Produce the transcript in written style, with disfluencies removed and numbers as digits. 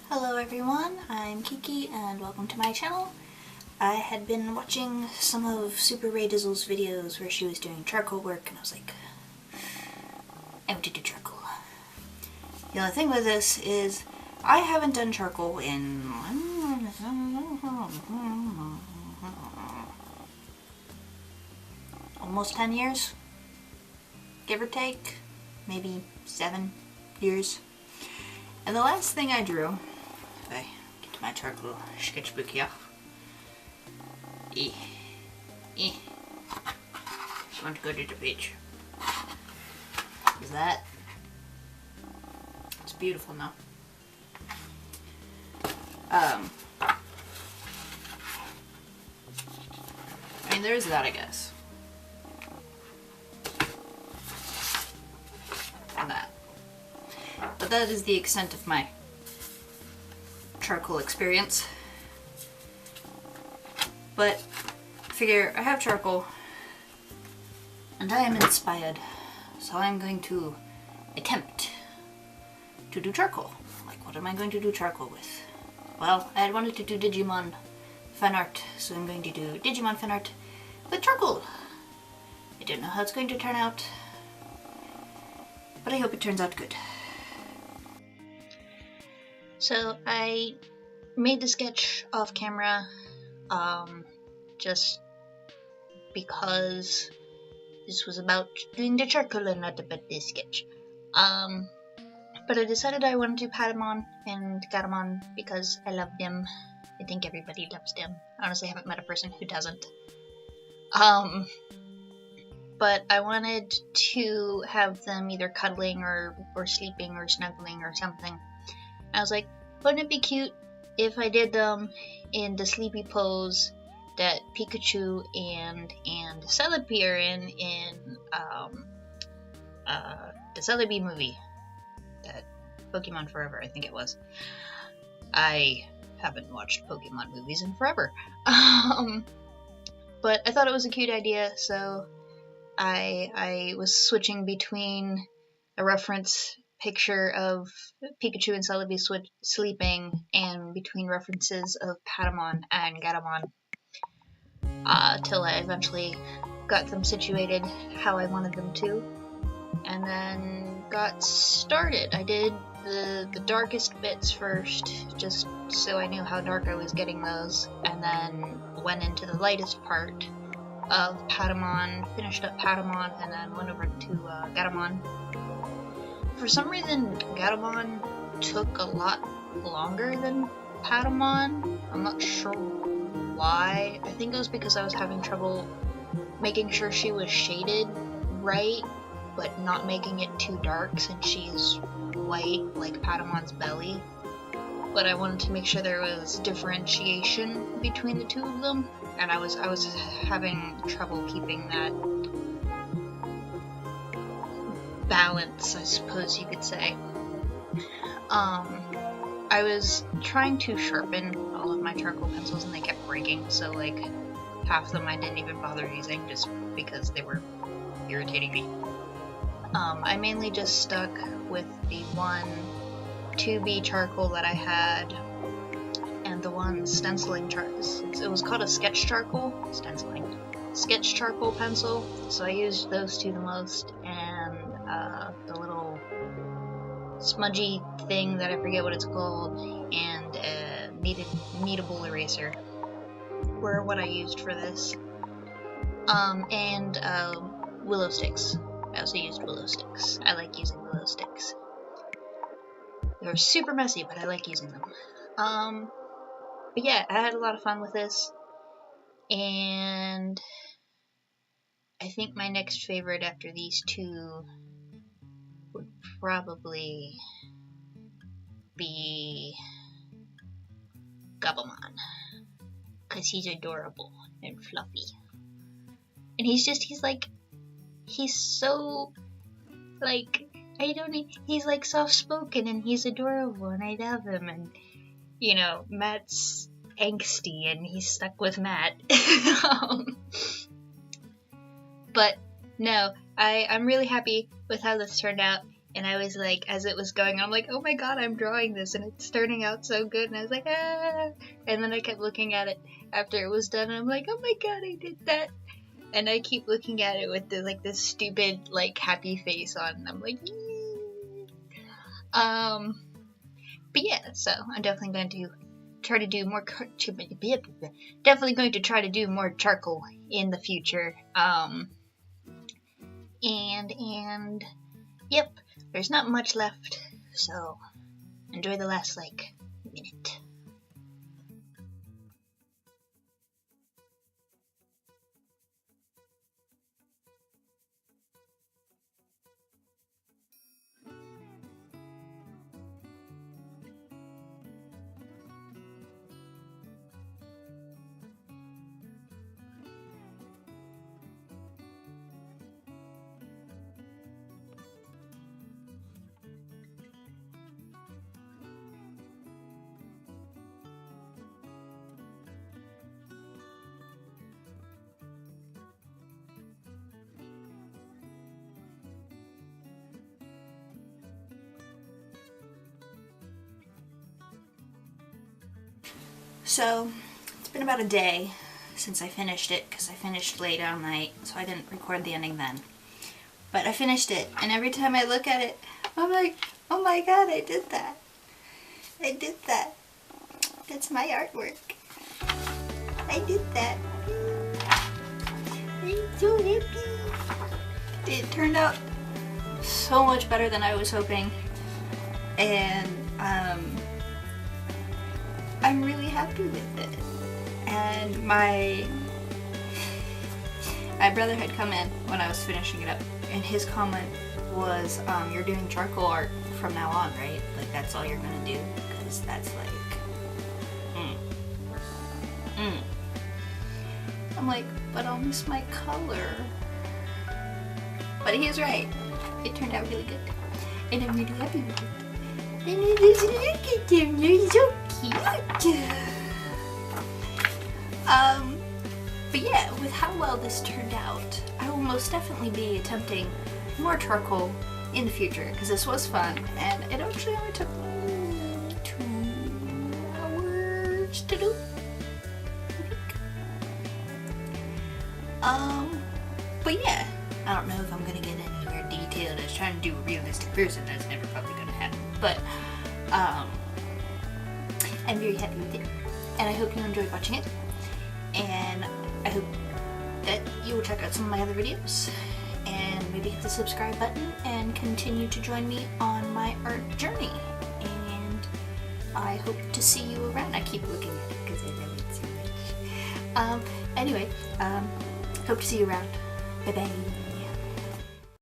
Hello everyone, I'm Kiki and welcome to my channel. I had been watching some of SuperReaDIzzle's videos where she was doing charcoal work and I was like, I want to do charcoal. The only thing with this is I haven't done charcoal in almost 10 years, give or take, maybe 7 years. And the last thing I drew, if I get my charcoal sketchbook here, she want to go to the beach. Is that? It's beautiful now. I mean, there's that, I guess. And that. But that is the extent of my charcoal experience. But figure I have charcoal and I am inspired, so I'm going to attempt to do charcoal. Like, what am I going to do charcoal with? Well, I had wanted to do Digimon fan art, so I'm going to do Digimon fan art with charcoal. I don't know how it's going to turn out, but I hope it turns out good. So I made the sketch off camera just because this was about doing the charcoal and not about this sketch. But I decided I wanted to do Patamon and Gatomon because I love them. I think everybody loves them. Honestly, I haven't met a person who doesn't. But I wanted to have them either cuddling or sleeping or snuggling or something. I was like, wouldn't it be cute if I did them in the sleepy pose that Pikachu and Celebi are in the Celebi movie, that Pokemon Forever, I think it was. I haven't watched Pokemon movies in forever. But I thought it was a cute idea, so I was switching between a reference picture of Pikachu and Celebi sleeping and between references of Patamon and Gatomon, till I eventually got them situated how I wanted them to, and then got started. I did the darkest bits first, just so I knew how dark I was getting those, and then went into the lightest part of Patamon, finished up Patamon, and then went over to Gatomon. For some reason, Gatomon took a lot longer than Patamon. I'm not sure why. I think it was because I was having trouble making sure she was shaded right, but not making it too dark since she's white like Patamon's belly. But I wanted to make sure there was differentiation between the two of them, and I was having trouble keeping that balance, I suppose you could say. I was trying to sharpen all of my charcoal pencils and they kept breaking, so like half of them I didn't even bother using just because they were irritating me. I mainly just stuck with the one 2B charcoal that I had and the one stenciling it was called a sketch charcoal pencil, so I used those two the most, and the little smudgy thing that I forget what it's called, and kneadable eraser were what I used for this. And willow sticks. I also used willow sticks. I like using willow sticks. They're super messy, but I like using them. But yeah, I had a lot of fun with this, and I think my next favorite after these two would probably be Gabumon, because he's adorable and fluffy. And he's so, like, he's like soft-spoken and he's adorable and I love him, and, you know, Matt's angsty and he's stuck with Matt. But no, I'm really happy with how this turned out, And I was like, as it was going, I'm like, oh my god, I'm drawing this, and it's turning out so good. And I was like, ah. And then I kept looking at it after it was done, and I'm like, oh my god, I did that. And I keep looking at it with the, like, this stupid, like, happy face on, and I'm like, but yeah, so I'm definitely going to try to do more, definitely going to try to do more charcoal in the future. And yep, there's not much left, so enjoy the last, like, minute. So, it's been about a day since I finished it, because I finished late at night, so I didn't record the ending then. But I finished it, and every time I look at it, I'm like, oh my god, I did that. I did that. That's my artwork. I did that. I'm so happy. It turned out so much better than I was hoping, and I'm really happy with it. And my brother had come in when I was finishing it up, and his comment was, you're doing charcoal art from now on, right? Like, that's all you're gonna do? Because that's like, I'm like, but I'll miss my color. But he is right. It turned out really good. And I'm really happy with it. And it is, look at them, they're so cute. But yeah, with how well this turned out, I will most definitely be attempting more charcoal in the future, because this was fun, and it actually only took me 2 hours to do, I think. But yeah, I don't know if I'm gonna get anywhere detailed. I was trying to do a realistic person, that's never probably gonna happen, but I'm very happy with it, and I hope you enjoyed watching it, and I hope that you will check out some of my other videos, and maybe hit the subscribe button, and continue to join me on my art journey, and I hope to see you around. I keep looking at it because I love it so much. Anyway, hope to see you around. Bye bye.